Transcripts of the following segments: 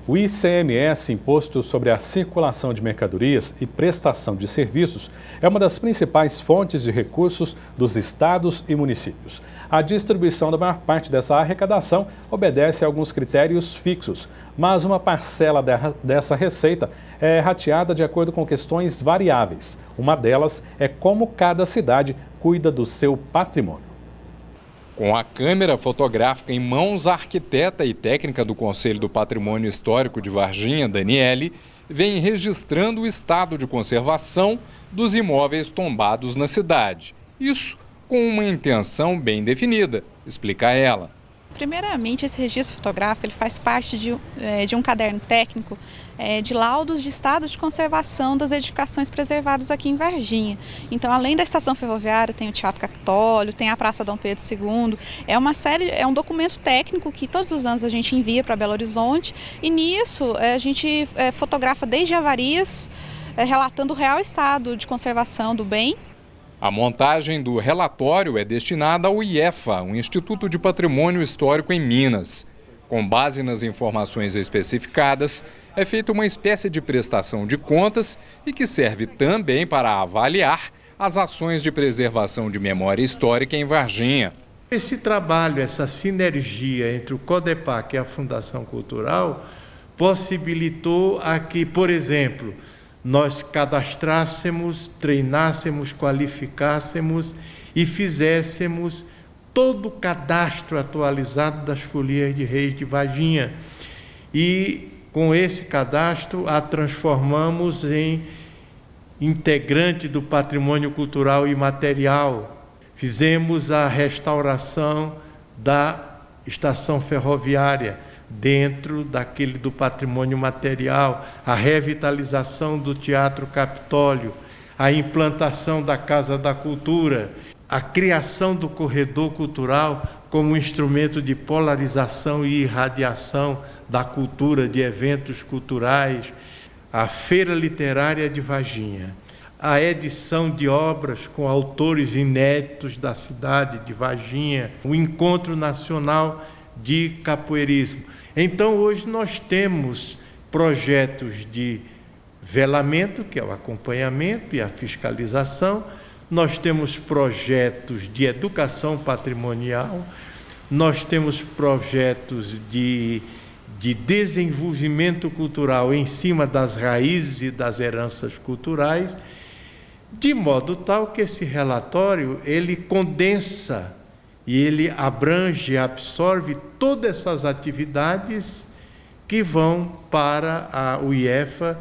O ICMS, Imposto sobre a Circulação de Mercadorias e Prestação de Serviços, é uma das principais fontes de recursos dos estados e municípios. A distribuição da maior parte dessa arrecadação obedece a alguns critérios fixos, mas uma parcela dessa receita é rateada de acordo com questões variáveis. Uma delas é como cada cidade cuida do seu patrimônio. Com a câmera fotográfica em mãos, a arquiteta e técnica do Conselho do Patrimônio Histórico de Varginha, Daniele, vem registrando o estado de conservação dos imóveis tombados na cidade. Isso com uma intenção bem definida, explica ela. Primeiramente, esse registro fotográfico ele faz parte de um caderno técnico de laudos de estado de conservação das edificações preservadas aqui em Varginha. Então, além da estação ferroviária, tem o Teatro Capitólio, tem a Praça Dom Pedro II. É um documento técnico que todos os anos a gente envia para Belo Horizonte e nisso a gente fotografa desde avarias, relatando o real estado de conservação do bem. A montagem do relatório é destinada ao IEFA, o Instituto de Patrimônio Histórico em Minas. Com base nas informações especificadas, é feita uma espécie de prestação de contas e que serve também para avaliar as ações de preservação de memória histórica em Varginha. Esse trabalho, essa sinergia entre o CODEPAC e a Fundação Cultural possibilitou a que, por exemplo, nós cadastrássemos, treinássemos, qualificássemos e fizéssemos todo o cadastro atualizado das folias de reis de Varginha. E com esse cadastro a transformamos em integrante do patrimônio cultural imaterial. Fizemos a restauração da estação ferroviária, dentro daquele do patrimônio material, a revitalização do Teatro Capitólio, a implantação da Casa da Cultura, a criação do corredor cultural como instrumento de polarização e irradiação da cultura, de eventos culturais, a Feira Literária de Varginha, a edição de obras com autores inéditos da cidade de Varginha, o Encontro Nacional de Capoeirismo. Então, hoje nós temos projetos de velamento, que é o acompanhamento e a fiscalização, nós temos projetos de educação patrimonial, nós temos projetos de desenvolvimento cultural em cima das raízes e das heranças culturais, de modo tal que esse relatório ele condensa e ele abrange, absorve todas essas atividades que vão para o IEFA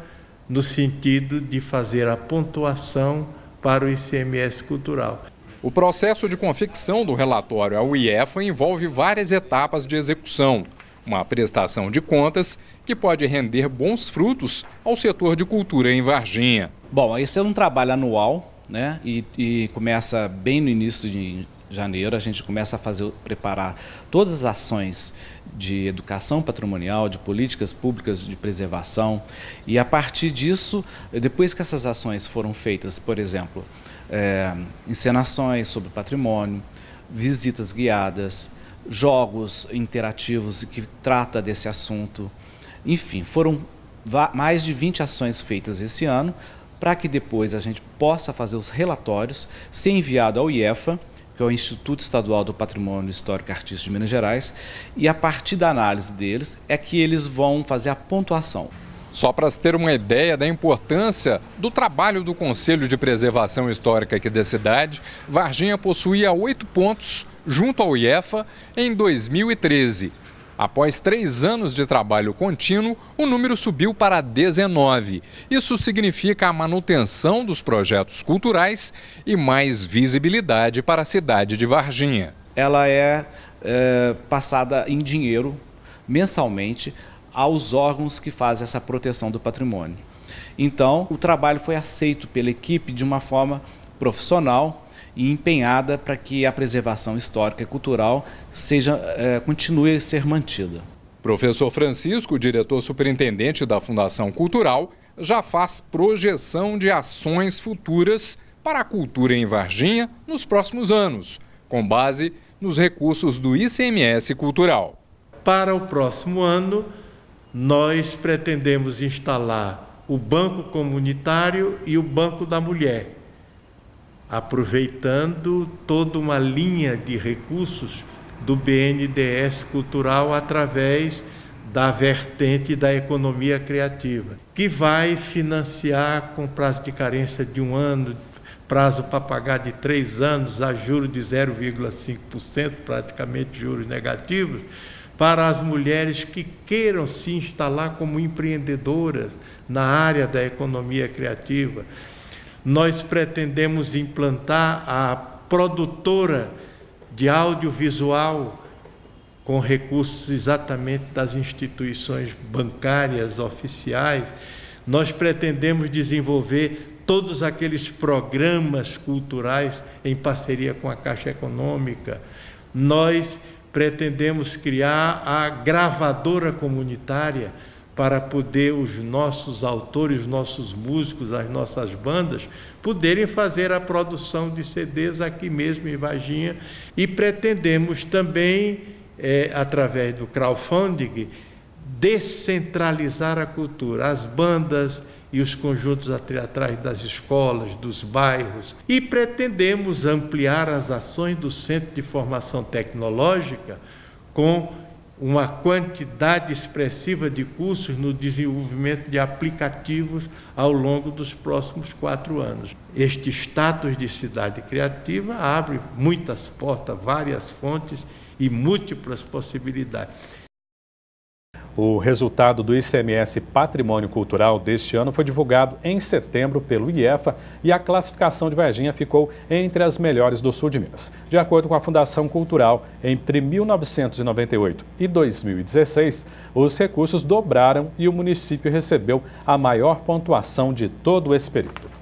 no sentido de fazer a pontuação para o ICMS cultural. O processo de confecção do relatório ao IEFA envolve várias etapas de execução. Uma prestação de contas que pode render bons frutos ao setor de cultura em Varginha. Bom, esse é um trabalho anual, né? E começa bem no início de janeiro, a gente começa a preparar todas as ações de educação patrimonial, de políticas públicas de preservação e a partir disso, depois que essas ações foram feitas, por exemplo, encenações sobre patrimônio, visitas guiadas, jogos interativos que trata desse assunto, enfim, foram mais de 20 ações feitas esse ano para que depois a gente possa fazer os relatórios, ser enviado ao IEFA, que é o Instituto Estadual do Patrimônio Histórico e Artístico de Minas Gerais, e a partir da análise deles é que eles vão fazer a pontuação. Só para se ter uma ideia da importância do trabalho do Conselho de Preservação Histórica aqui da cidade, Varginha possuía 8 pontos junto ao IEFA em 2013. Após 3 anos de trabalho contínuo, o número subiu para 19. Isso significa a manutenção dos projetos culturais e mais visibilidade para a cidade de Varginha. Ela é passada em dinheiro mensalmente aos órgãos que fazem essa proteção do patrimônio. Então, o trabalho foi aceito pela equipe de uma forma profissional e empenhada para que a preservação histórica e cultural continue a ser mantida. Professor Francisco, diretor superintendente da Fundação Cultural, já faz projeção de ações futuras para a cultura em Varginha nos próximos anos, com base nos recursos do ICMS Cultural. Para o próximo ano, nós pretendemos instalar o Banco Comunitário e o Banco da Mulher, aproveitando toda uma linha de recursos do BNDES Cultural através da vertente da economia criativa, que vai financiar com prazo de carência de 1 ano, prazo para pagar de 3 anos, a juros de 0,5%, praticamente juros negativos, para as mulheres que queiram se instalar como empreendedoras na área da economia criativa. Nós pretendemos implantar a produtora de audiovisual com recursos exatamente das instituições bancárias oficiais. Nós pretendemos desenvolver todos aqueles programas culturais em parceria com a Caixa Econômica. Nós pretendemos criar a gravadora comunitária para poder os nossos autores, os nossos músicos, as nossas bandas, poderem fazer a produção de CDs aqui mesmo em Varginha. E pretendemos também, através do crowdfunding, descentralizar a cultura, as bandas e os conjuntos atrás das escolas, dos bairros. E pretendemos ampliar as ações do Centro de Formação Tecnológica com uma quantidade expressiva de cursos no desenvolvimento de aplicativos ao longo dos próximos 4 anos. Este status de cidade criativa abre muitas portas, várias fontes e múltiplas possibilidades. O resultado do ICMS Patrimônio Cultural deste ano foi divulgado em setembro pelo IEFA e a classificação de Varginha ficou entre as melhores do sul de Minas. De acordo com a Fundação Cultural, entre 1998 e 2016, os recursos dobraram e o município recebeu a maior pontuação de todo esse período.